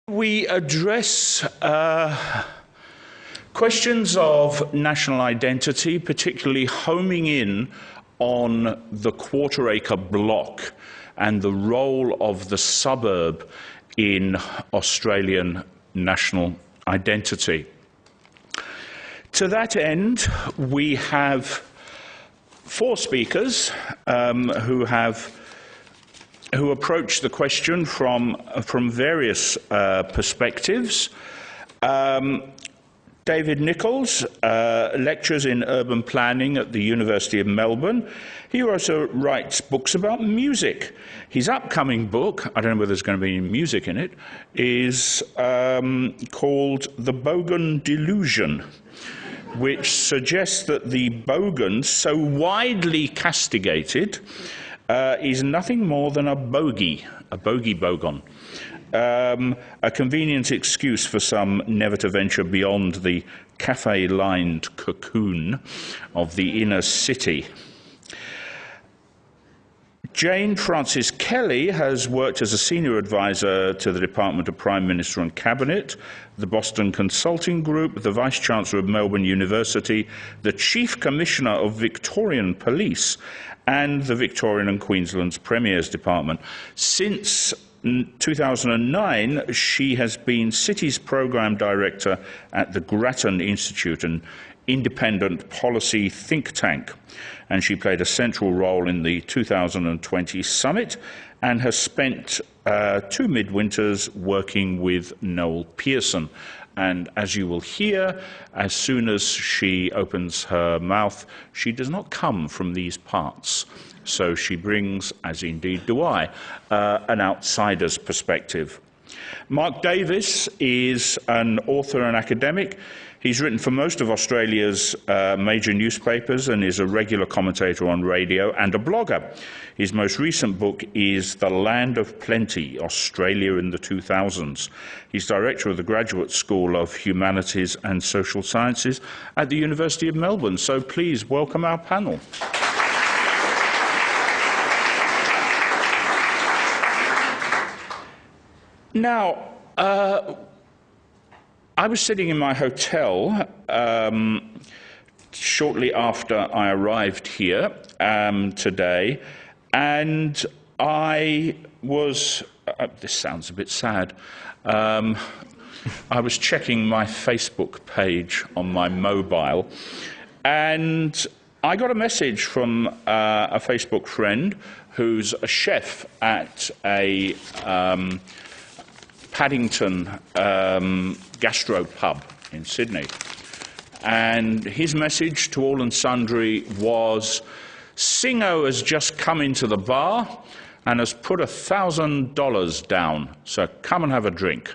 We address questions of national identity, particularly homing in on the Quarter Acre Block and the role of the suburb in Australian national identity. To that end, we have four speakers who approach the question from various perspectives. David Nicholls lectures in urban planning at the University of Melbourne. He also writes books about music. His upcoming book, I don't know whether there's going to be any music in it, is called The Bogan Delusion, which suggests that the bogans, so widely castigated, is nothing more than a bogey bogan. A convenient excuse for some never to venture beyond the cafe-lined cocoon of the inner city. Jane Frances Kelly has worked as a senior advisor to the Department of Prime Minister and Cabinet, the Boston Consulting Group, the Vice-Chancellor of Melbourne University, the Chief Commissioner of Victorian Police, and the Victorian and Queensland's Premier's Department. Since 2009, she has been Cities Programme Director at the Grattan Institute, an independent policy think tank, and she played a central role in the 2020 summit and has spent two midwinters working with Noel Pearson. And as you will hear, as soon as she opens her mouth, she does not come from these parts. So she brings, as indeed do I, an outsider's perspective. Mark Davis is an author and academic. He's written for most of Australia's major newspapers and is a regular commentator on radio and a blogger. His most recent book is The Land of Plenty, Australia in the 2000s. He's director of the Graduate School of Humanities and Social Sciences at the University of Melbourne. So please welcome our panel. Now, I was sitting in my hotel shortly after I arrived here today, and I was, this sounds a bit sad, I was checking my Facebook page on my mobile, and I got a message from a Facebook friend who's a chef at a Paddington gastro pub in Sydney. And his message to all and sundry was, Singo has just come into the bar and has put $1,000 down, so come and have a drink.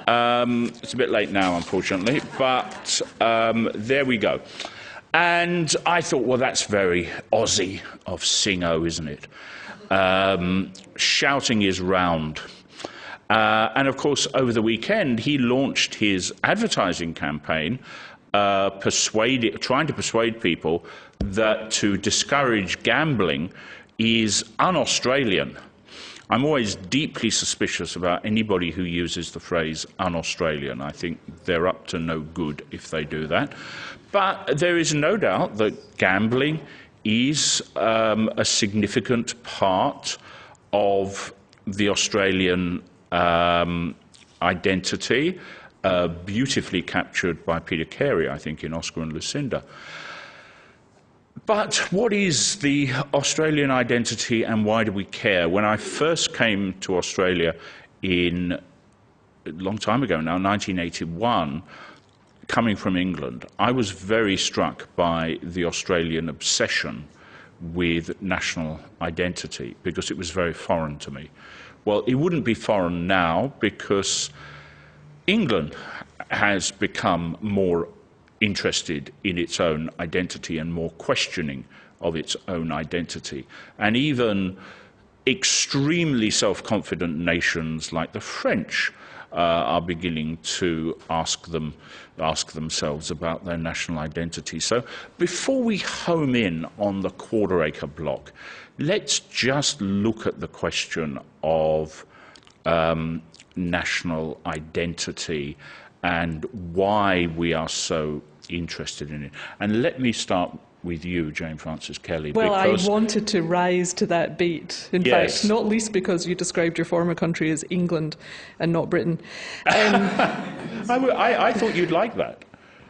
It's a bit late now, unfortunately, but there we go. And I thought, well, that's very Aussie of Singo, isn't it? Shouting is round. And of course, over the weekend, he launched his advertising campaign, trying to persuade people that to discourage gambling is un-Australian. I'm always deeply suspicious about anybody who uses the phrase un-Australian. I think they're up to no good if they do that. But there is no doubt that gambling is a significant part of the Australian identity, beautifully captured by Peter Carey, I think, in Oscar and Lucinda. But what is the Australian identity and why do we care? When I first came to Australia a long time ago now, 1981, coming from England, I was very struck by the Australian obsession with national identity because it was very foreign to me. Well, it wouldn't be foreign now because England has become more interested in its own identity and more questioning of its own identity. And even extremely self-confident nations like the French are beginning to ask themselves about their national identity. So before we home in on the Quarter Acre Block, let's just look at the question of national identity and why we are so interested in it. And let me start with you, Jane Frances Kelly. Well, I wanted to rise to that bait, in fact, not least because you described your former country as England and not Britain. I thought you'd like that.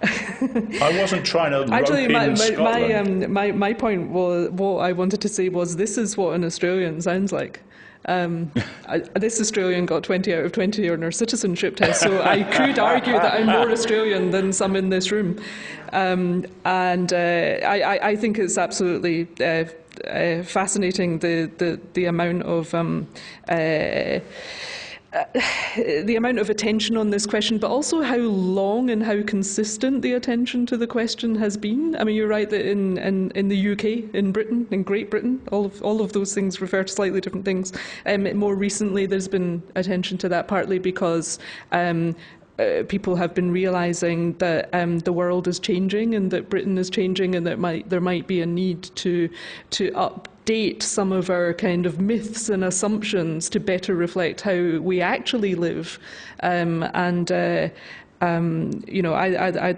I wasn't trying to actually, rope in Scotland. my point was, what I wanted to say was, this is what an Australian sounds like. This Australian got 20 out of 20 on her citizenship test, so I could argue that I'm more Australian than some in this room. I think it's absolutely fascinating the amount of the amount of attention on this question, but also how long and how consistent the attention to the question has been. I mean, you're right that in the UK, in Britain, in Great Britain, all of those things refer to slightly different things. More recently, there's been attention to that, partly because people have been realising that the world is changing and that Britain is changing, and that there might be a need to update some of our kind of myths and assumptions to better reflect how we actually live. I'd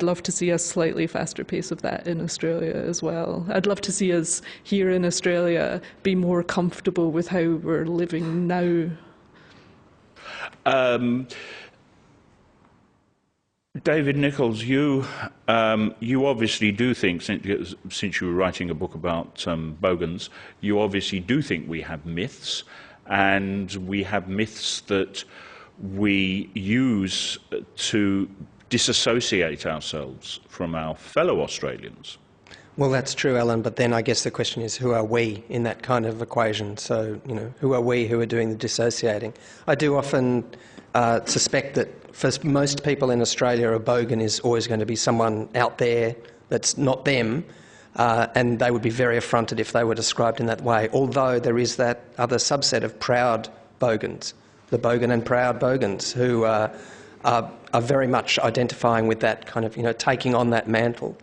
love to see a slightly faster pace of that in Australia as well. I'd love to see us here in Australia be more comfortable with how we're living now. David Nicholls, you obviously do think, since you were writing a book about bogans, you obviously do think we have myths, and we have myths that we use to disassociate ourselves from our fellow Australians. Well, that's true, Alan, but then I guess the question is, who are we in that kind of equation? So, who are we who are doing the dissociating? I do often suspect that for most people in Australia, a bogan is always going to be someone out there that's not them, and they would be very affronted if they were described in that way, although there is that other subset of proud bogans, the bogan and proud bogans, who are very much identifying with that kind of, taking on that mantle.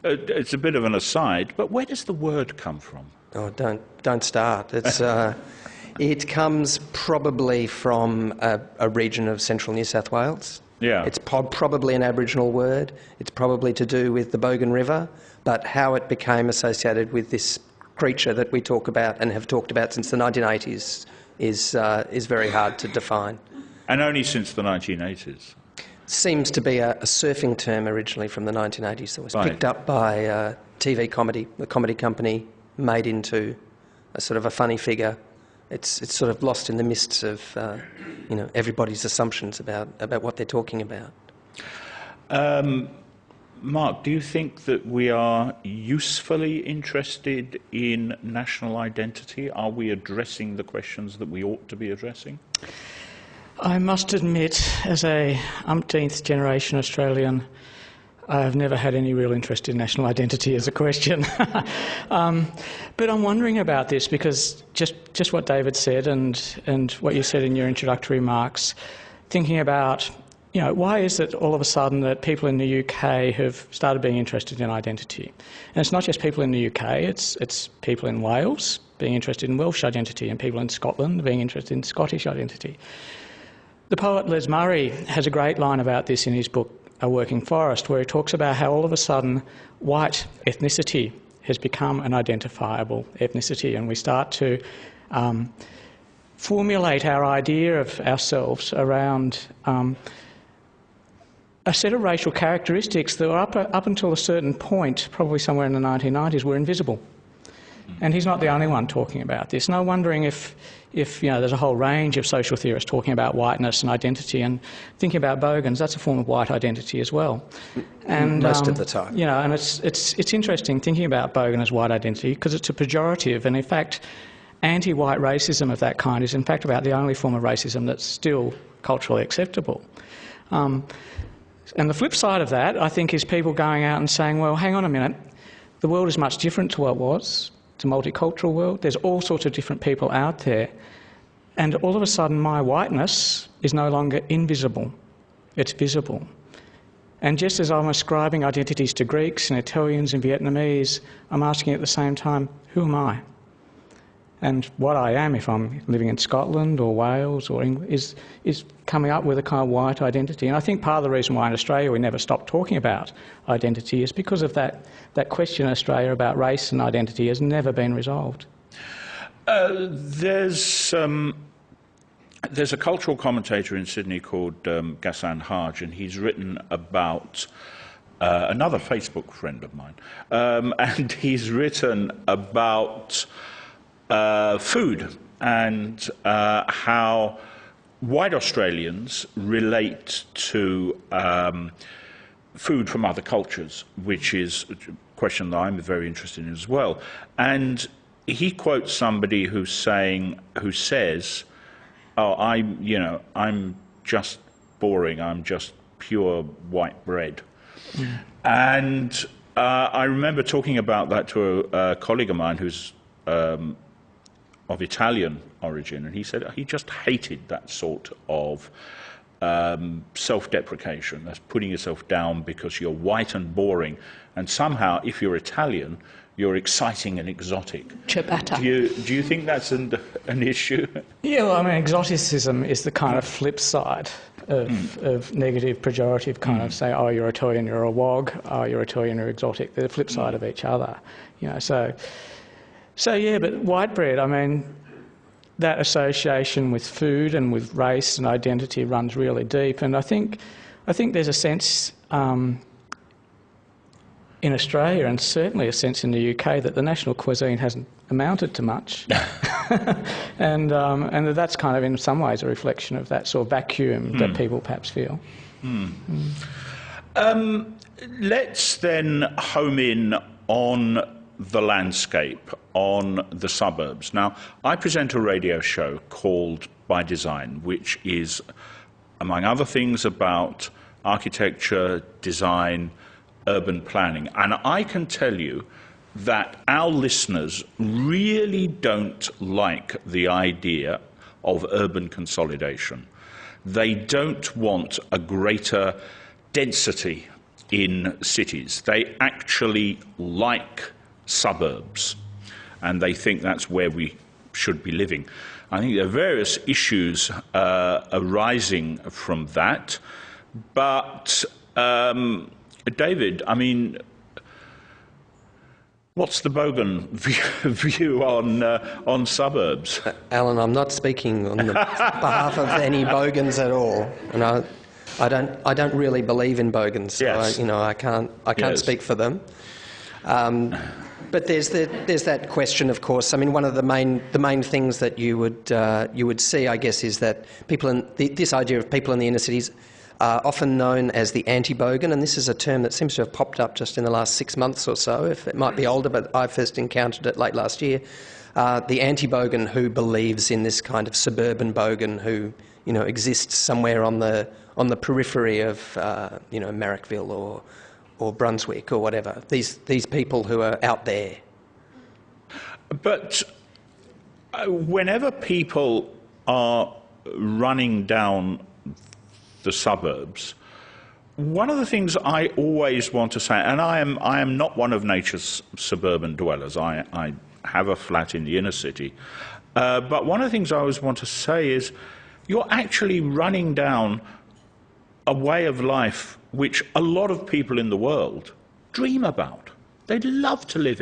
It's a bit of an aside, but where does the word come from? Oh, don't start. It's it comes probably from a region of central New South Wales. Yeah. It's probably an Aboriginal word. It's probably to do with the Bogan River, but how it became associated with this creature that we talk about and have talked about since the 1980s is very hard to define. And only since the 1980s? Seems to be a surfing term originally from the 1980s that was picked up by TV comedy. The comedy company made into a sort of a funny figure. It's sort of lost in the mists of everybody's assumptions about what they're talking about. Mark, do you think that we are usefully interested in national identity? Are we addressing the questions that we ought to be addressing? I must admit, as a umpteenth generation Australian, I have never had any real interest in national identity as a question. But I'm wondering about this because just what David said and what you said in your introductory remarks, thinking about, why is it all of a sudden that people in the UK have started being interested in identity? And it's not just people in the UK, it's people in Wales being interested in Welsh identity and people in Scotland being interested in Scottish identity. The poet Les Murray has a great line about this in his book, A Working Forest, where he talks about how all of a sudden white ethnicity has become an identifiable ethnicity, and we start to formulate our idea of ourselves around a set of racial characteristics that were up until a certain point, probably somewhere in the 1990s, were invisible. And he's not the only one talking about this. And I'm wondering if there's a whole range of social theorists talking about whiteness and identity, and thinking about bogans, that's a form of white identity as well. And most of the time. And it's interesting thinking about bogan as white identity because it's a pejorative, and in fact, anti-white racism of that kind is in fact about the only form of racism that's still culturally acceptable. And the flip side of that, I think, is people going out and saying, well, hang on a minute, the world is much different to what it was. It's a multicultural world. There's all sorts of different people out there. And all of a sudden, my whiteness is no longer invisible. It's visible. And just as I'm ascribing identities to Greeks and Italians and Vietnamese, I'm asking at the same time, who am I? And what I am, if I'm living in Scotland or Wales or England, is coming up with a kind of white identity. And I think part of the reason why in Australia we never stop talking about identity is because of that question in Australia about race and identity has never been resolved. There's a cultural commentator in Sydney called Ghassan Haj, and he's written about another Facebook friend of mine, and he's written about food and how white Australians relate to food from other cultures, which is a question that I'm very interested in as well. And he quotes somebody who says, "Oh, I'm just boring. I'm just pure white bread." Mm. And I remember talking about that to a colleague of mine who's of Italian origin, and he said he just hated that sort of self-deprecation. That's putting yourself down because you're white and boring, and somehow, if you're Italian, you're exciting and exotic. Ciabatta. Do you think that's an issue? Yeah, well, I mean, exoticism is the kind of flip side of negative, pejorative kind of say, oh, you're Italian, you're a wog, oh, you're Italian, you're exotic. They're the flip side of each other, you know. So yeah, but white bread, I mean, that association with food and with race and identity runs really deep, and I think there's a sense in Australia, and certainly a sense in the UK, that the national cuisine hasn't amounted to much. and that's kind of in some ways a reflection of that sort of vacuum that people perhaps feel. Let's then home in on the landscape, on the suburbs. Now, I present a radio show called By Design, which is, among other things, about architecture, design, urban planning. And I can tell you that our listeners really don't like the idea of urban consolidation. They don't want a greater density in cities. They actually like suburbs, and they think that's where we should be living. I think there are various issues arising from that, but David, I mean, what's the Bogan view on suburbs? Alan, I'm not speaking on the behalf of any Bogans at all, and I don't really believe in Bogans. So yes. I can't speak for them. But there's that question, of course. I mean, one of the main things that you would see, I guess, is that this idea of people in the inner cities are often known as the Anti Bogan, and this is a term that seems to have popped up just in the last 6 months or so. If it might be older, but I first encountered it late last year. The Anti Bogan who believes in this kind of suburban Bogan who exists somewhere on the periphery of Marrickville or Brunswick or whatever. These people who are out there. But whenever people are running down the suburbs, one of the things I always want to say, and I am not one of nature's suburban dwellers. I have a flat in the inner city, but one of the things I always want to say is, you're actually running down a way of life which a lot of people in the world dream about. They'd love to live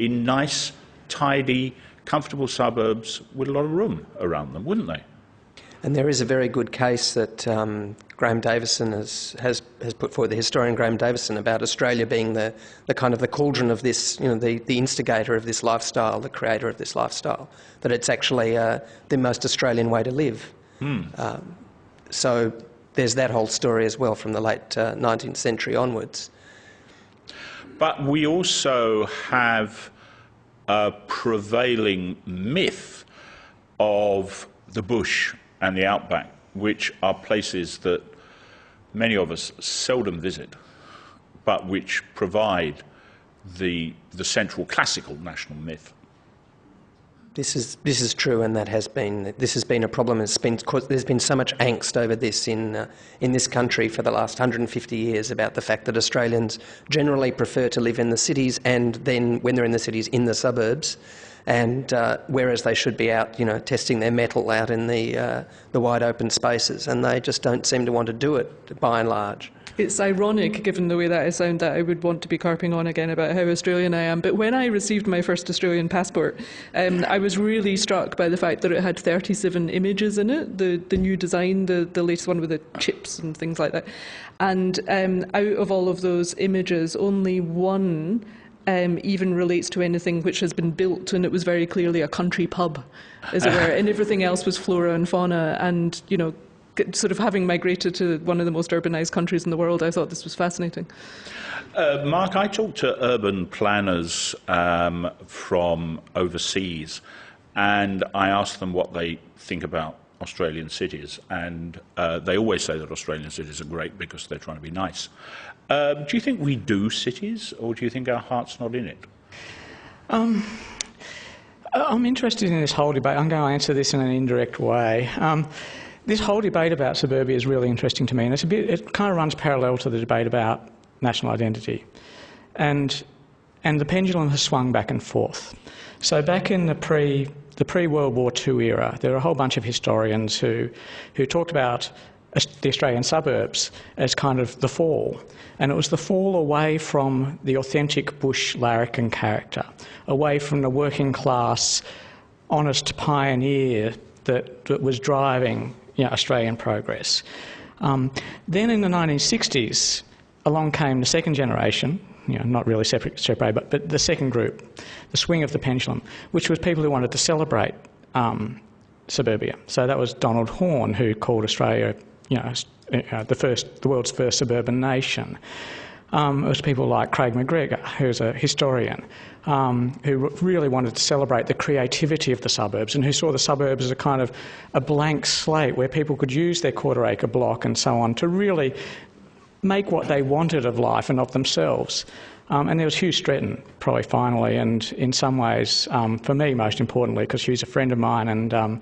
in nice, tidy, comfortable suburbs with a lot of room around them, wouldn't they? And there is a very good case that Graham Davison has put forward, the historian Graham Davison, about Australia being the kind of the cauldron of this, the instigator of this lifestyle, the creator of this lifestyle, that it's actually the most Australian way to live. So there's that whole story as well from the late 19th century onwards. But we also have a prevailing myth of the bush and the outback, which are places that many of us seldom visit, but which provide the central classical national myth. This is true, and this has been a problem. There's been so much angst over this in this country for the last 150 years about the fact that Australians generally prefer to live in the cities, and then when they're in the cities, in the suburbs. and whereas they should be out, testing their mettle out in the wide open spaces, and they just don't seem to want to do it by and large. It's ironic, given the way that I sound, that I would want to be carping on again about how Australian I am. But when I received my first Australian passport, I was really struck by the fact that it had 37 images in it, the new design, the latest one with the chips and things like that. And out of all of those images, only one even relates to anything which has been built, and it was very clearly a country pub, as it were. And everything else was flora and fauna, and, sort of having migrated to one of the most urbanised countries in the world, I thought this was fascinating. Mark, I talked to urban planners from overseas, and I asked them what they think about Australian cities, and they always say that Australian cities are great because they're trying to be nice. Do you think we do cities, or do you think our heart's not in it? I'm interested in this whole debate. I'm going to answer this in an indirect way. This whole debate about suburbia is really interesting to me, and it kind of runs parallel to the debate about national identity. And the pendulum has swung back and forth. So back in the pre-World War II era, there were a whole bunch of historians who talked about the Australian suburbs as kind of the fall. And it was the fall away from the authentic bush larrikin character, away from the working class, honest pioneer that was driving Australian progress. Then in the 1960s, along came the second generation, not really separated, but the second group, the swing of the pendulum, which was people who wanted to celebrate suburbia. So that was Donald Horne, who called Australia, the world's first suburban nation. It was people like Craig McGregor, who's a historian, who really wanted to celebrate the creativity of the suburbs, and who saw the suburbs as a kind of a blank slate where people could use their Quarter Acre Block and so on to really make what they wanted of life and of themselves. And there was Hugh Stretton, probably finally, and in some ways, for me most importantly, because Hugh's a friend of mine,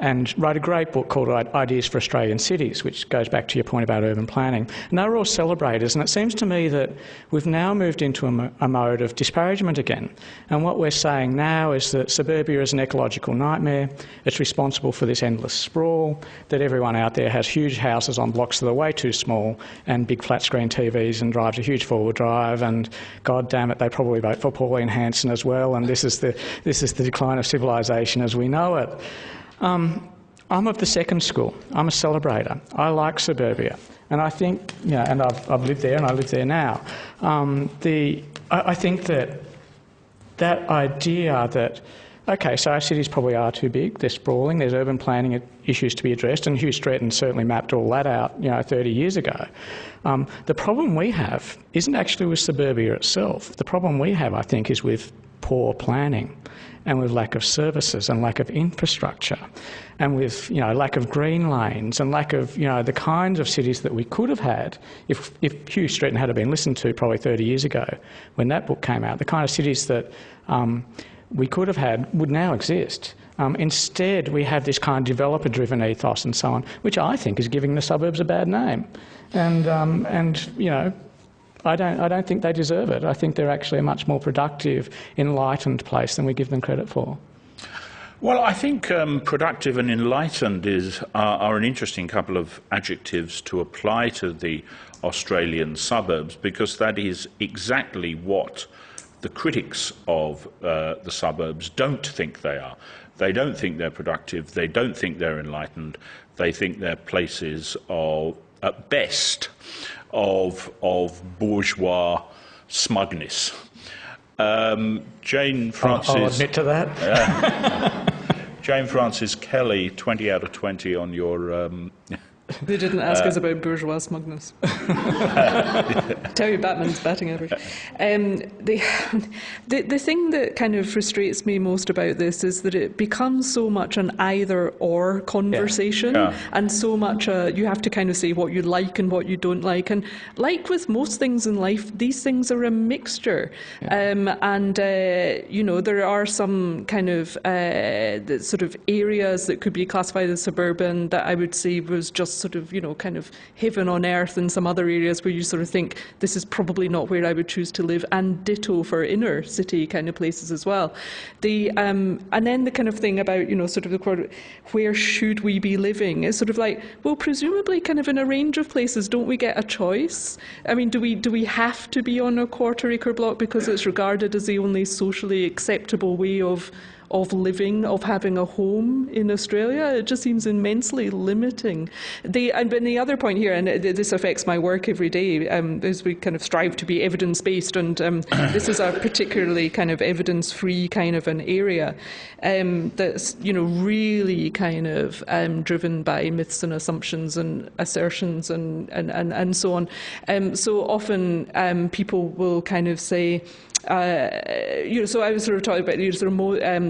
and wrote a great book called Ideas for Australian Cities, which goes back to your point about urban planning. And they were all celebrators, and it seems to me that we've now moved into a mode of disparagement again. And what we're saying now is that suburbia is an ecological nightmare, it's responsible for this endless sprawl, that everyone out there has huge houses on blocks that are way too small, and big flat screen TVs, and drives a huge four-wheel drive, and God damn it, they probably vote for Pauline Hanson as well, and this is the decline of civilisation as we know it. I'm of the second school. I'm a celebrator. I like suburbia. And I think, and I've lived there and I live there now. I think that idea that, okay, so our cities probably are too big, they're sprawling, there's urban planning issues to be addressed, and Hugh Stretton certainly mapped all that out, 30 years ago. The problem we have isn't actually with suburbia itself. The problem we have, I think, is with poor planning, and with lack of services and lack of infrastructure, and with lack of green lanes and lack of the kinds of cities that we could have had if Hugh Stretton had been listened to probably 30 years ago when that book came out. The kind of cities that we could have had would now exist. Instead, we have this kind of developer-driven ethos and so on, which I think is giving the suburbs a bad name, and I don't think they deserve it. I think they're actually a much more productive, enlightened place than we give them credit for. Well, I think productive and enlightened are an interesting couple of adjectives to apply to the Australian suburbs, because that is exactly what the critics of the suburbs don't think they are. They don't think they're productive, they don't think they're enlightened, they think they're places of, at best, of bourgeois smugness. Jane Frances... I'll admit to that. Jane Frances Kelly, 20 out of 20 on your... They didn't ask us about bourgeois smugness. Tell you Batman's batting average. The thing that kind of frustrates me most about this is that it becomes so much an either-or conversation, and so much you have to kind of say what you like and what you don't like. And like with most things in life, these things are a mixture. There are some kind of sort of areas that could be classified as suburban that I would say was just sort of, kind of heaven on earth in some other areas where you sort of think this is probably not where I would choose to live, and ditto for inner city kind of places as well. And then the kind of thing about, sort of where should we be living is sort of like, well, presumably kind of in a range of places, don't we get a choice? I mean, do we have to be on a quarter acre block because it's regarded as the only socially acceptable way of living, of having a home in Australia? It just seems immensely limiting. And the other point here, and this affects my work every day, as we kind of strive to be evidence-based, and this is a particularly kind of evidence-free kind of an area that's, really kind of driven by myths and assumptions and assertions and so on. So often people will kind of say, so I was sort of talking about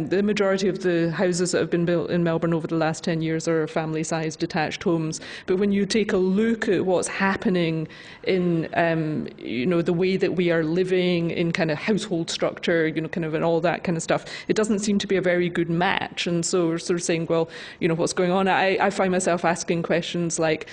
the majority of the houses that have been built in Melbourne over the last 10 years are family-sized detached homes. But when you take a look at what's happening in, the way that we are living in kind of household structure, kind of and all that kind of stuff, it doesn't seem to be a very good match. And so we're sort of saying, well, what's going on? I find myself asking questions like,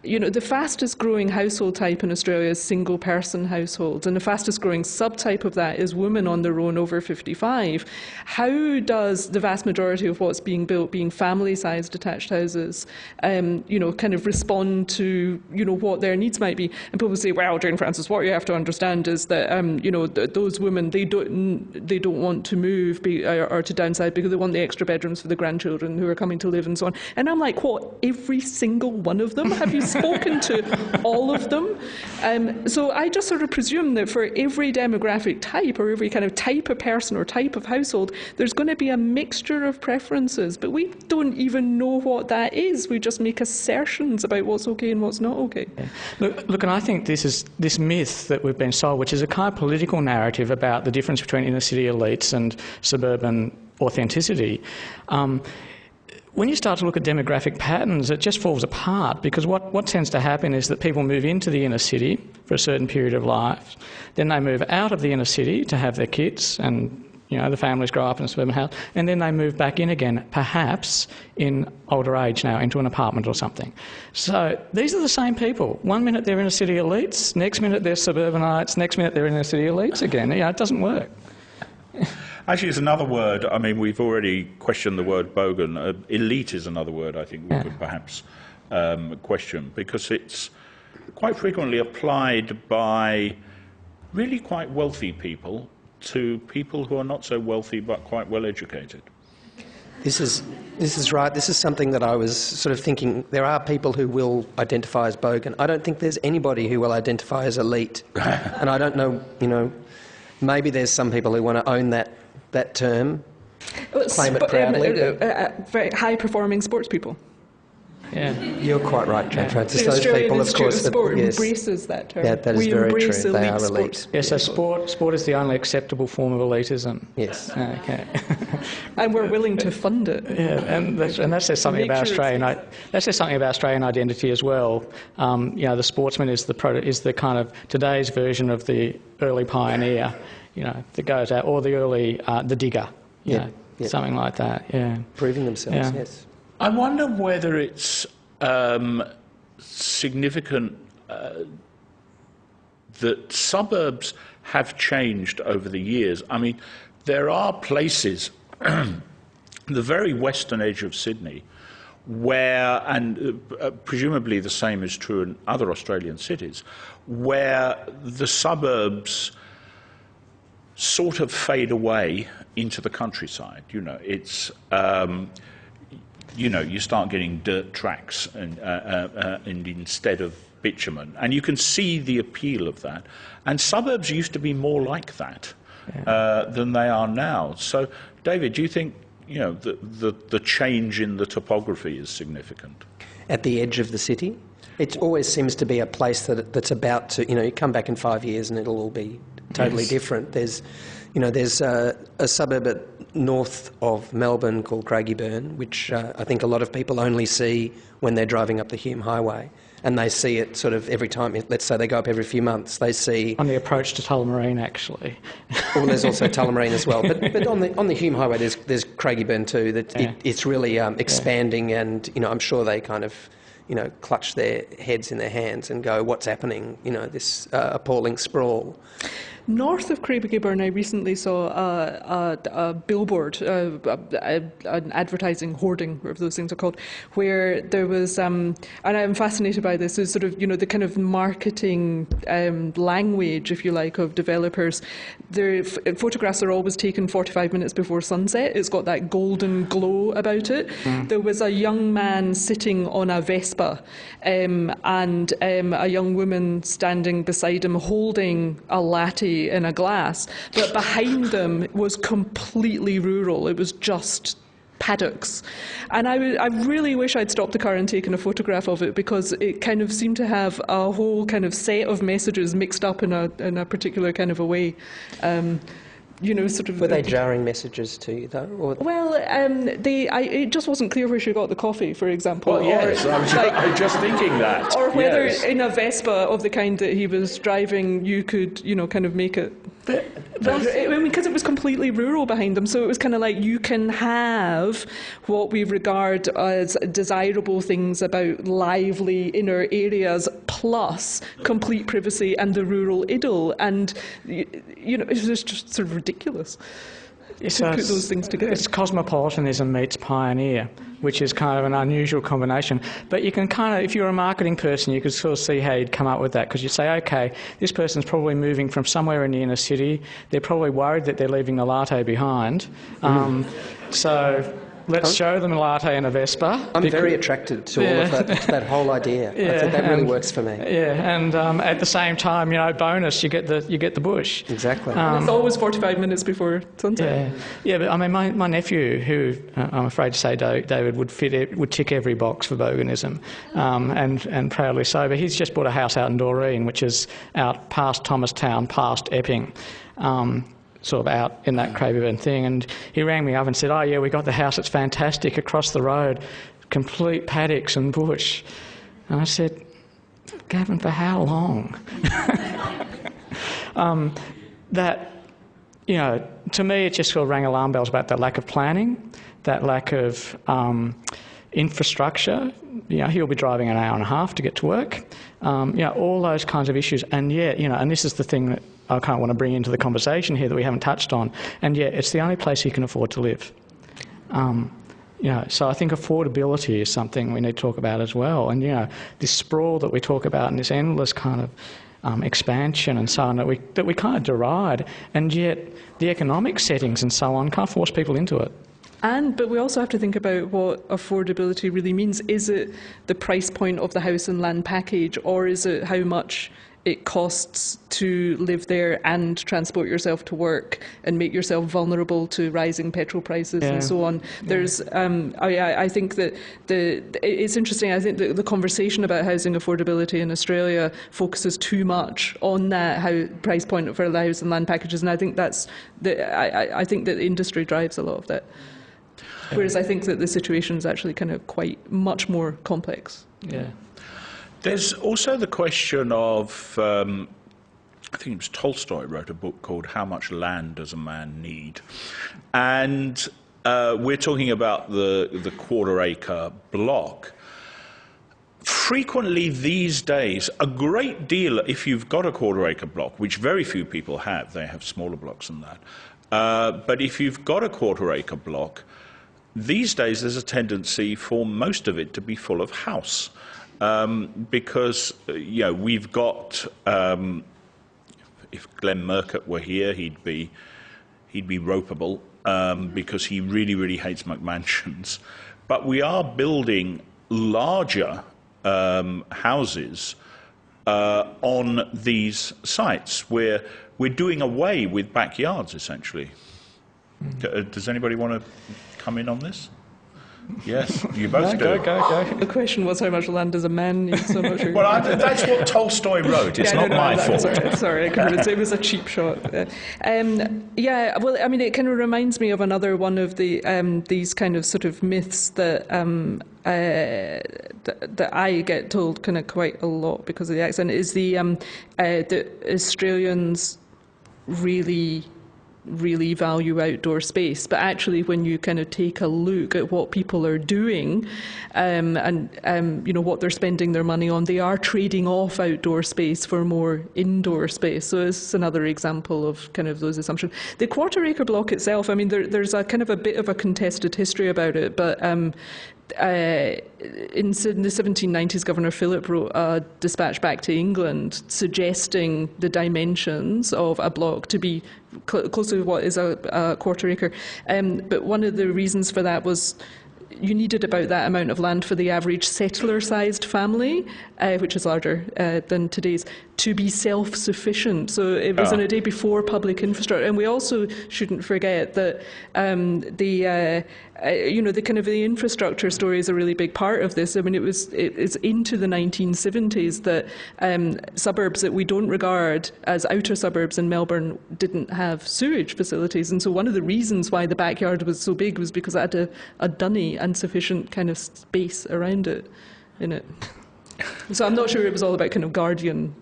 the fastest growing household type in Australia is single person households, and the fastest growing subtype of that is women on their own over 55. How does the vast majority of what's being built being family sized detached houses, kind of respond to, what their needs might be? And people say, well, Jane Francis, what you have to understand is that, those women, they don't want to move or to downsize because they want the extra bedrooms for the grandchildren who are coming to live and so on. And I'm like, what, every single one of them? Have you spoken to all of them? So I just sort of presume that for every demographic type or every kind of type of person or type of household, there's going to be a mixture of preferences, but we don't even know what that is. We just make assertions about what's okay and what's not okay. Yeah. Look, and I think this myth that we've been sold, which is a kind of political narrative about the difference between inner city elites and suburban authenticity, when you start to look at demographic patterns, it just falls apart, because what tends to happen is that people move into the inner city for a certain period of life, then they move out of the inner city to have their kids, and the families grow up in a suburban house, and then they move back in again, perhaps in older age now, into an apartment or something. So these are the same people. One minute they're inner city elites, next minute they're suburbanites, next minute they're inner city elites again. It doesn't work. Actually, it's another word. I mean, we've already questioned the word bogan. Elite is another word I think we could perhaps question, because it's quite frequently applied by really quite wealthy people to people who are not so wealthy but quite well educated. This is right. This is something that I was sort of thinking. There are people who will identify as bogan. I don't think there's anybody who will identify as elite. And I don't know, maybe there's some people who want to own that term, claim it proudly. Very high-performing sports people. Yeah, you're quite right, Jane Francis. The Those Australian people, of Institute course, of Sport embraces that term. Yeah, that is very true. They are elite. Yeah, so sport is the only acceptable form of elitism. Yes. Okay. And we're willing to fund it. Yeah, and that says something about Australian. That says something about Australian identity as well. The sportsman is the kind of today's version of the early pioneer. That goes out, or the early the digger. Something like that. Yeah. Proving themselves. Yes. I wonder whether it's significant that suburbs have changed over the years. I mean, there are places, the very western edge of Sydney, where, and presumably the same is true in other Australian cities, where the suburbs sort of fade away into the countryside. It's you start getting dirt tracks and instead of bitumen, and you can see the appeal of that. And suburbs used to be more like that than they are now. So, David, do you think the change in the topography is significant? At the edge of the city? It always seems to be a place that's about to, you come back in 5 years and it'll all be totally different. There's a suburb north of Melbourne called Craigieburn, which I think a lot of people only see when they're driving up the Hume Highway. And they see it sort of every time, let's say they go up every few months, they see... On the approach to Tullamarine, actually. Well, there's also Tullamarine as well. But on the Hume Highway, there's Craigieburn too. It's really expanding, and, I'm sure they kind of... clutch their heads in their hands and go, what's happening, this appalling sprawl. North of Craigieburn, I recently saw a billboard, an advertising hoarding, whatever those things are called, where there was, and I'm fascinated by this, is sort of, the kind of marketing language, if you like, of developers. Their photographs are always taken 45 minutes before sunset. It's got that golden glow about it. There was a young man sitting on a Vespa, and a young woman standing beside him holding a latte in a glass, but behind them was completely rural. It was just paddocks. And I really wish I'd stopped the car and taken a photograph of it, because it kind of seemed to have a whole kind of set of messages mixed up in a particular kind of a way. Sort of. Were they jarring messages to you, though? Or? Well, it just wasn't clear where she got the coffee, for example. Well, yes, I was just thinking that. Or whether in a Vespa of the kind that he was driving, you could, kind of make it. Because it was completely rural behind them, so it was kind of like, you can have what we regard as desirable things about lively inner areas, plus complete privacy and the rural idyll, and it was just sort of ridiculous to put those things together. It's cosmopolitanism meets pioneer, which is kind of an unusual combination. But you can kind of, if you're a marketing person, you could sort of see how you'd come up with that, because you say, okay, this person's probably moving from somewhere in the inner city. They're probably worried that they're leaving the latte behind. So let's show them a latte and a Vespa. I'm very attracted to all of that whole idea. I think that really works for me. Yeah, and at the same time, bonus, you get the bush. Exactly. And it's always 45 minutes before sunset. Yeah, but I mean, my nephew, who I'm afraid to say, David, would tick every box for boganism, and proudly so. But he's just bought a house out in Doreen, which is out past Thomastown, past Epping. Sort of out in that Craigieburn thing, and he rang me up and said, oh yeah, we got the house, it's fantastic, across the road, complete paddocks and bush. And I said, Gavin, for how long? To me it just sort of rang alarm bells about that lack of planning, that lack of infrastructure. He'll be driving an hour and a half to get to work. All those kinds of issues, and and this is the thing that I kind of want to bring into the conversation here that we haven't touched on, and it's the only place he can afford to live. So I think affordability is something we need to talk about as well, and this sprawl that we talk about and this endless kind of expansion and so on that we kind of deride, and yet the economic settings and so on can't force people into it. But we also have to think about what affordability really means. Is it the price point of the house and land package, or is it how much it costs to live there and transport yourself to work and make yourself vulnerable to rising petrol prices and so on? There's, I think that it's interesting. I think that the conversation about housing affordability in Australia focuses too much on that price point for the house and land packages, and I think I think that the industry drives a lot of that. Whereas I think that the situation is actually kind of quite much more complex. Yeah. There's also the question of, I think it was Tolstoy wrote a book called How Much Land Does a Man Need? And we're talking about the Quarter Acre Block. Frequently these days, a great deal, if you've got a Quarter Acre Block, which very few people have, they have smaller blocks than that, but if you've got a Quarter Acre Block, these days there's a tendency for most of it to be full of house. Because we've got, if Glenn Murcutt were here, he'd be ropeable, because he really, really hates McMansions. But we are building larger houses on these sites where we're doing away with backyards, essentially. Does anybody want to come in on this? Yes, you both do. Go. The question was, how much land does a man need? So much. Well, that's what Tolstoy wrote. It's not my fault. Sorry, it was a cheap shot. Well, I mean, it kind of reminds me of another one of the these kind of sort of myths that that I get told kind of quite a lot because of the accent, is the Australians really really value outdoor space. But actually, when you kind of take a look at what people are doing and what they're spending their money on, they are trading off outdoor space for more indoor space. So it's another example of kind of those assumptions. The Quarter Acre Block itself, I mean, there's a kind of a bit of a contested history about it, but in the 1790s, Governor Phillip wrote a dispatch back to England suggesting the dimensions of a block to be close to what is a quarter acre. But one of the reasons for that was you needed about that amount of land for the average settler-sized family, which is larger than today's, to be self-sufficient. So it was in a day before public infrastructure. And we also shouldn't forget that the kind of the infrastructure story is a really big part of this. I mean, it's into the 1970s that suburbs that we don't regard as outer suburbs in Melbourne didn't have sewage facilities. And so one of the reasons why the backyard was so big was because it had a dunny and sufficient kind of space around it, in it. So I'm not sure it was all about kind of garden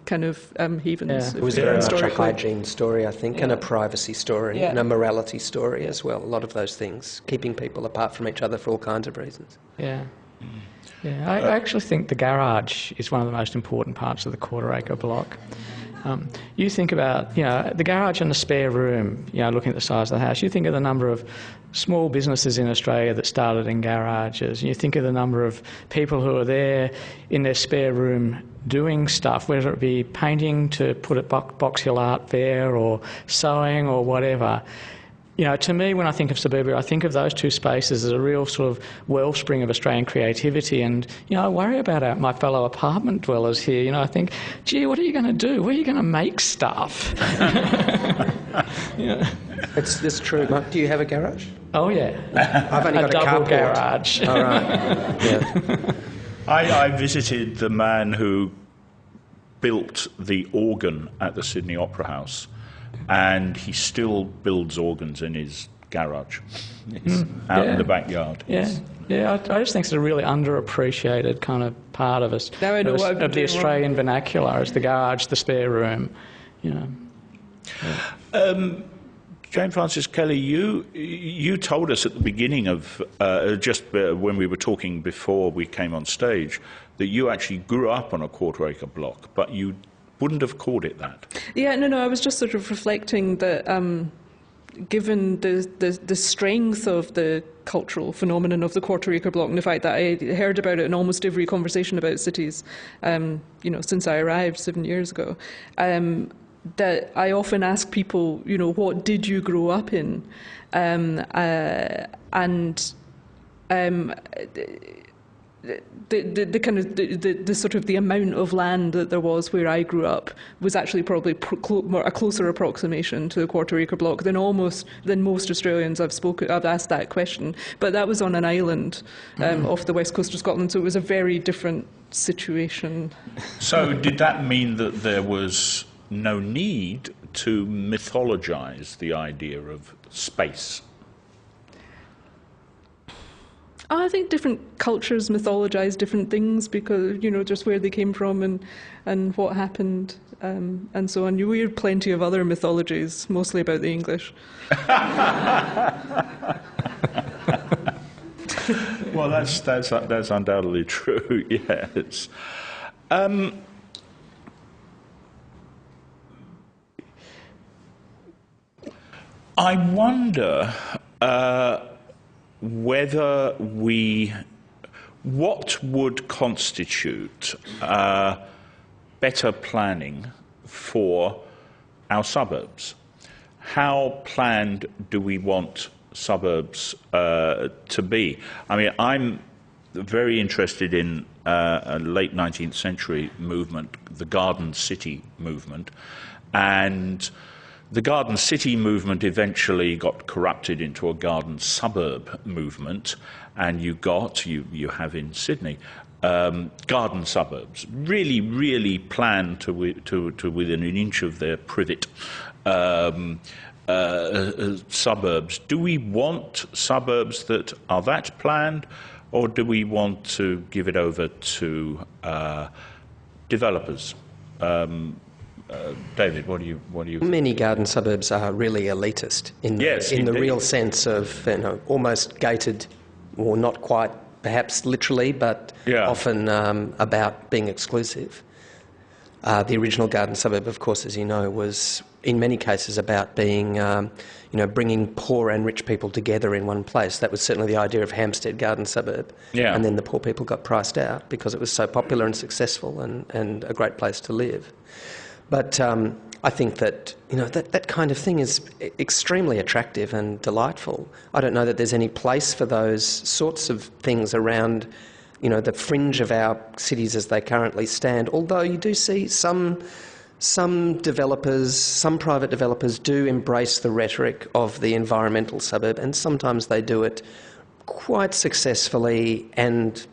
kind of havens. Yeah. It was very much a hygiene story, I think, and a privacy story, and a morality story as well. A lot of those things, keeping people apart from each other for all kinds of reasons. Yeah. Yeah, I actually think the garage is one of the most important parts of the Quarter Acre Block. You think about, the garage and the spare room, looking at the size of the house. You think of the number of small businesses in Australia that started in garages. You think of the number of people who are there in their spare room doing stuff, whether it be painting to put at Box Hill Art Fair or sewing or whatever. To me, when I think of suburbia, I think of those two spaces as a real sort of wellspring of Australian creativity. And, I worry about my fellow apartment dwellers here. I think, gee, what are you going to do? Where are you going to make stuff? It's true. Mark, do you have a garage? Oh, yeah. I've only got a double carport. Garage. All right. Yeah. I visited the man who built the organ at the Sydney Opera House, and he still builds organs in his garage. It's out in the backyard. Yeah, I just think it's a really underappreciated kind of part of us, now I know of the Australian vernacular, is the garage, the spare room. Jane Frances Kelly, you told us at the beginning of, when we were talking before we came on stage, that you actually grew up on a quarter acre block, but you wouldn't have called it that. Yeah, no, I was just sort of reflecting that given the strength of the cultural phenomenon of the Quarter Acre Block, and the fact that I heard about it in almost every conversation about cities, since I arrived 7 years ago, that I often ask people, what did you grow up in? The kind of the sort of the amount of land that there was where I grew up was actually probably a closer approximation to the Quarter Acre Block than most Australians I've asked that question. But that was on an island off the west coast of Scotland, so it was a very different situation. So did that mean that there was no need to mythologise the idea of space? I think different cultures mythologise different things because, just where they came from and what happened and so on. You hear plenty of other mythologies, mostly about the English. Well, that's undoubtedly true, yes. I wonder what would constitute better planning for our suburbs? How planned do we want suburbs to be? I mean, I'm very interested in a late 19th century movement, the Garden City movement, and the Garden City movement eventually got corrupted into a garden suburb movement, and you have in Sydney garden suburbs, really planned to within an inch of their privet suburbs. Do we want suburbs that are that planned, or do we want to give it over to developers? David, what do you? Many garden suburbs are really elitist in the real sense of almost gated, or not quite, perhaps literally, but often about being exclusive. The original garden suburb, of course, as you know, was in many cases about being, bringing poor and rich people together in one place. That was certainly the idea of Hampstead Garden Suburb. Yeah. And then the poor people got priced out because it was so popular and successful and a great place to live. But I think that, that kind of thing is extremely attractive and delightful. I don't know that there's any place for those sorts of things around the fringe of our cities as they currently stand, although you do see some developers, some private developers do embrace the rhetoric of the environmental suburb, and sometimes they do it quite successfully and,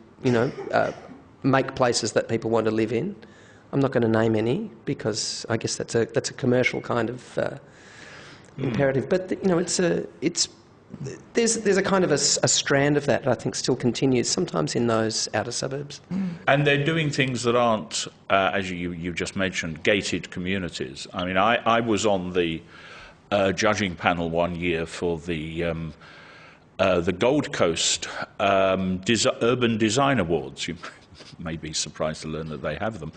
make places that people want to live in. I'm not going to name any because I guess that's a commercial kind of imperative, but there's a kind of a strand of that I think still continues sometimes in those outer suburbs. And they're doing things that aren't, as you just mentioned, gated communities. I mean, I was on the judging panel one year for the Gold Coast Urban Design Awards. You may be surprised to learn that they have them.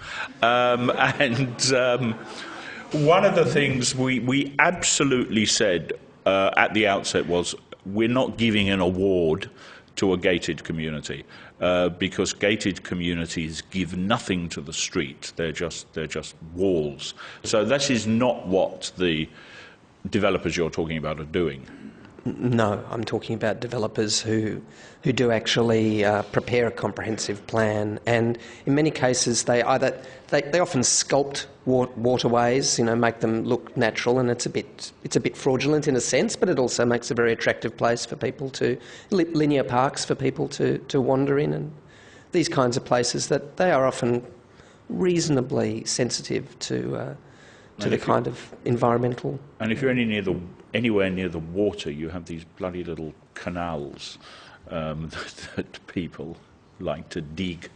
One of the things we absolutely said at the outset was, we're not giving an award to a gated community because gated communities give nothing to the street. They're just walls. So this is not what the developers you're talking about are doing. No, I'm talking about developers who do actually prepare a comprehensive plan, and in many cases they often sculpt waterways, make them look natural, and it's a bit fraudulent in a sense, but it also makes a very attractive place for people to linear parks for people to wander in, and these kinds of places that they are often reasonably sensitive to the kind of environmental. And if you're anywhere near the water, you have these bloody little canals that people like to dig.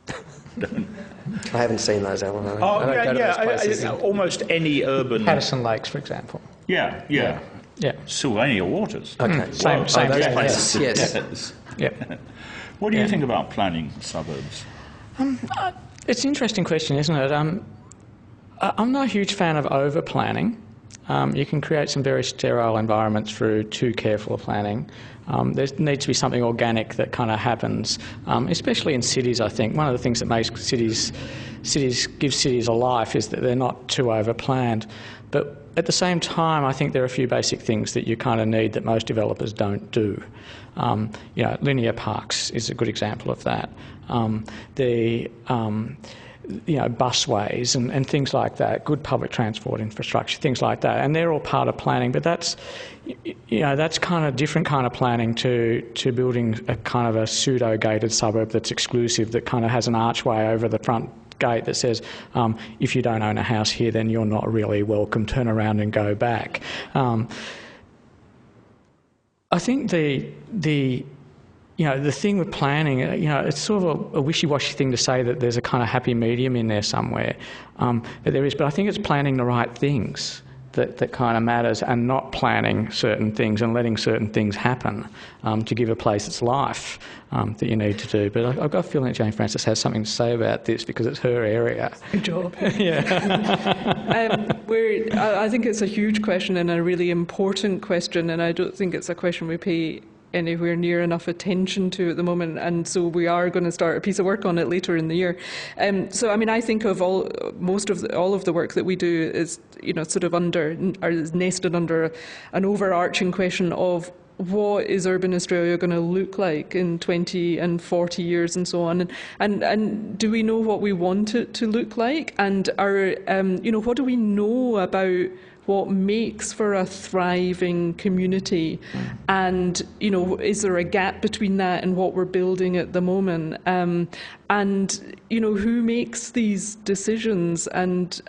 I haven't seen those, Alan. Almost any urban. Patterson Lakes, for example. Yeah. Sylvania Waters. Okay. Same places. Yes. Yeah. What do you think about planning suburbs? It's an interesting question, isn't it? I'm not a huge fan of over-planning. You can create some very sterile environments through too careful planning. There needs to be something organic that kind of happens, especially in cities, I think. One of the things that makes cities gives cities a life is that they're not too over-planned. But at the same time, I think there are a few basic things that you kind of need that most developers don't do. Linear parks is a good example of that. Busways and things like that, good public transport infrastructure, things like that, and they're all part of planning. But that's kind of different kind of planning to building a kind of a pseudo-gated suburb that's exclusive, that kind of has an archway over the front gate that says, if you don't own a house here, then you're not really welcome. Turn around and go back. I think the thing with planning, it's sort of a wishy-washy thing to say that there's a kind of happy medium in there somewhere. But there is. But I think it's planning the right things that kind of matters, and not planning certain things and letting certain things happen to give a place its life that you need to do. But I've got a feeling that Jane Francis has something to say about this because it's her area. Good job. Yeah. I think it's a huge question and a really important question, and I don't think it's a question we pay anywhere near enough attention to at the moment, and so we are going to start a piece of work on it later in the year. I think of all of the work that we do is sort of is nested under an overarching question of what is urban Australia going to look like in 20 and 40 years and so on, and do we know what we want it to look like, and what do we know about what makes for a thriving community, and is there a gap between that and what we're building at the moment, and who makes these decisions, and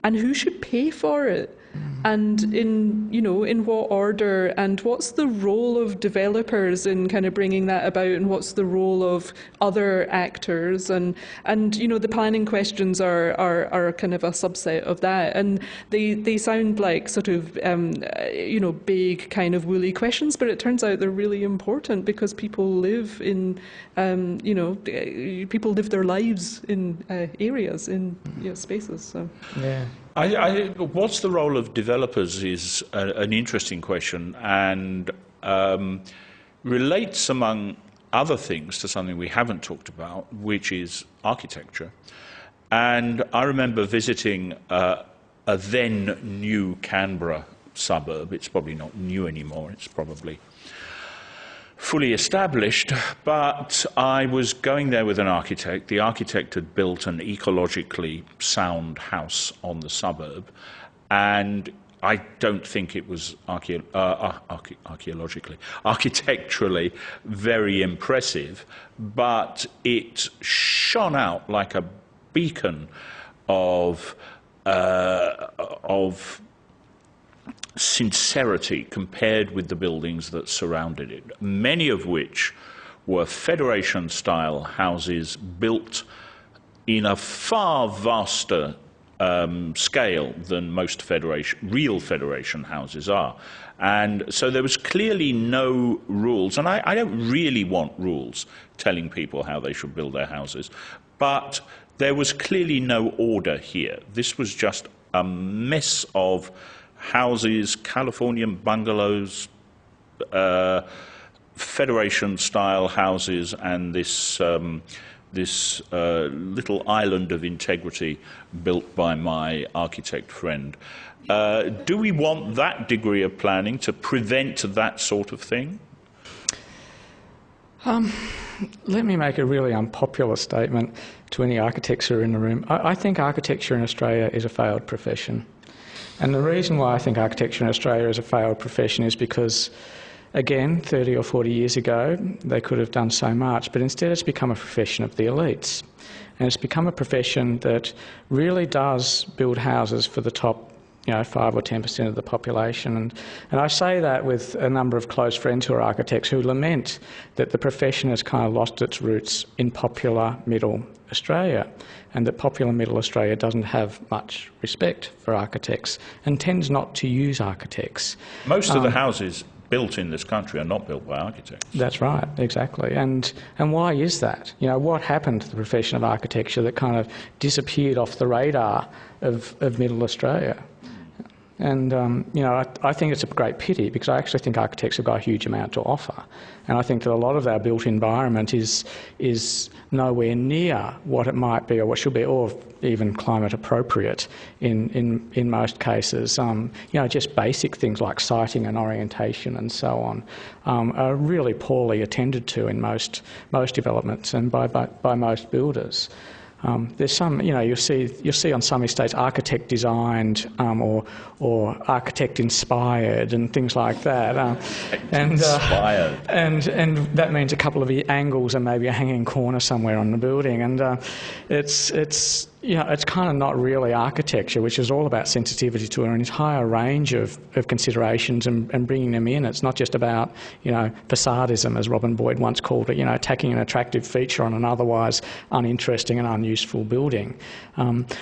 who should pay for it? and in what order, and what's the role of developers in kind of bringing that about, and what's the role of other actors, and the planning questions are kind of a subset of that, and they sound like sort of big kind of woolly questions, but it turns out they're really important because people live in people live their lives in areas, in spaces. So Yeah. What's the role of developers is an interesting question, and relates, among other things, to something we haven't talked about, which is architecture. And I remember visiting a then new Canberra suburb. It's probably not new anymore, it's probably fully established, but I was going there with an architect. The architect had built an ecologically sound house on the suburb, and I don't think it was architecturally very impressive, but it shone out like a beacon of sincerity compared with the buildings that surrounded it, many of which were Federation-style houses built in a far vaster scale than most real Federation houses are. And so there was clearly no rules, and I don't really want rules telling people how they should build their houses, but there was clearly no order here. This was just a mess of houses, Californian bungalows, Federation-style houses, and this little island of integrity built by my architect friend. Do we want that degree of planning to prevent that sort of thing? Let me make a really unpopular statement to any architects who are in the room. I think architecture in Australia is a failed profession. And the reason why I think architecture in Australia is a failed profession is because, again, 30 or 40 years ago, they could have done so much, but instead it's become a profession of the elites. And it's become a profession that really does build houses for the top 5 or 10% of the population. And I say that with a number of close friends who are architects who lament that the profession has kind of lost its roots in popular middle Australia, and that popular middle Australia doesn't have much respect for architects and tends not to use architects. Most of the houses built in this country are not built by architects. That's right, exactly. And why is that? What happened to the profession of architecture that kind of disappeared off the radar of middle Australia? And, I think it's a great pity, because I actually think architects have got a huge amount to offer. And I think that a lot of our built environment is nowhere near what it might be or what should be, or even climate appropriate in most cases. Just basic things like siting and orientation and so on are really poorly attended to in most developments and by most builders. There's some, you'll see on some estates architect designed or architect inspired and things like that. Inspired. And that means a couple of angles and maybe a hanging corner somewhere on the building. And it's kind of not really architecture, which is all about sensitivity to an entire range of considerations and bringing them in. It's not just about, facadism, as Robin Boyd once called it, attacking an attractive feature on an otherwise uninteresting and unuseful building.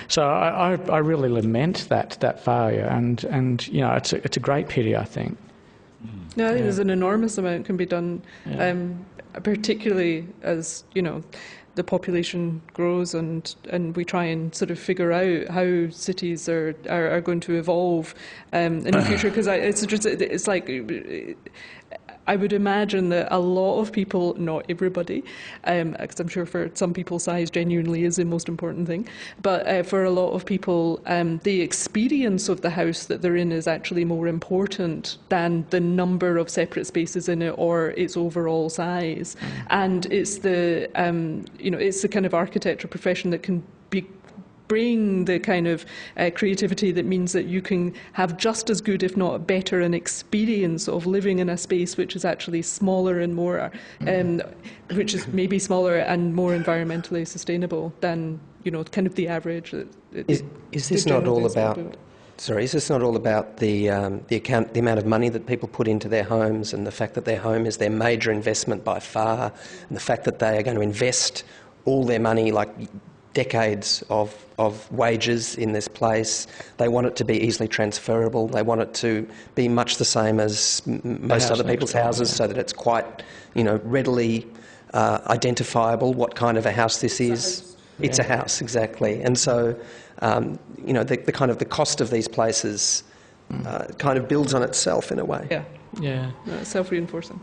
So I really lament that failure, and it's a great pity, I think. No, I think there's an enormous amount can be done, particularly as, the population grows and we try and sort of figure out how cities are going to evolve in the future, because it's like I would imagine that a lot of people, not everybody, because I'm sure for some people size genuinely is the most important thing, but for a lot of people, the experience of the house that they're in is actually more important than the number of separate spaces in it or its overall size. And it's the, it's the kind of architecture profession that can bring the kind of creativity that means that you can have just as good, if not better, an experience of living in a space which is actually smaller and more, which is maybe smaller and more environmentally sustainable than, kind of the average. Is this not all about Sorry, is this not all about the amount of money that people put into their homes, and the fact that their home is their major investment by far, and the fact that they are going to invest all their money, like decades of wages in this place? They want it to be easily transferable. They want it to be much the same as most other people's houses, so that it's quite, readily identifiable what kind of a house this is. It's a house, exactly. And so, the kind of the cost of these places kind of builds on itself in a way. Yeah. Self-reinforcing.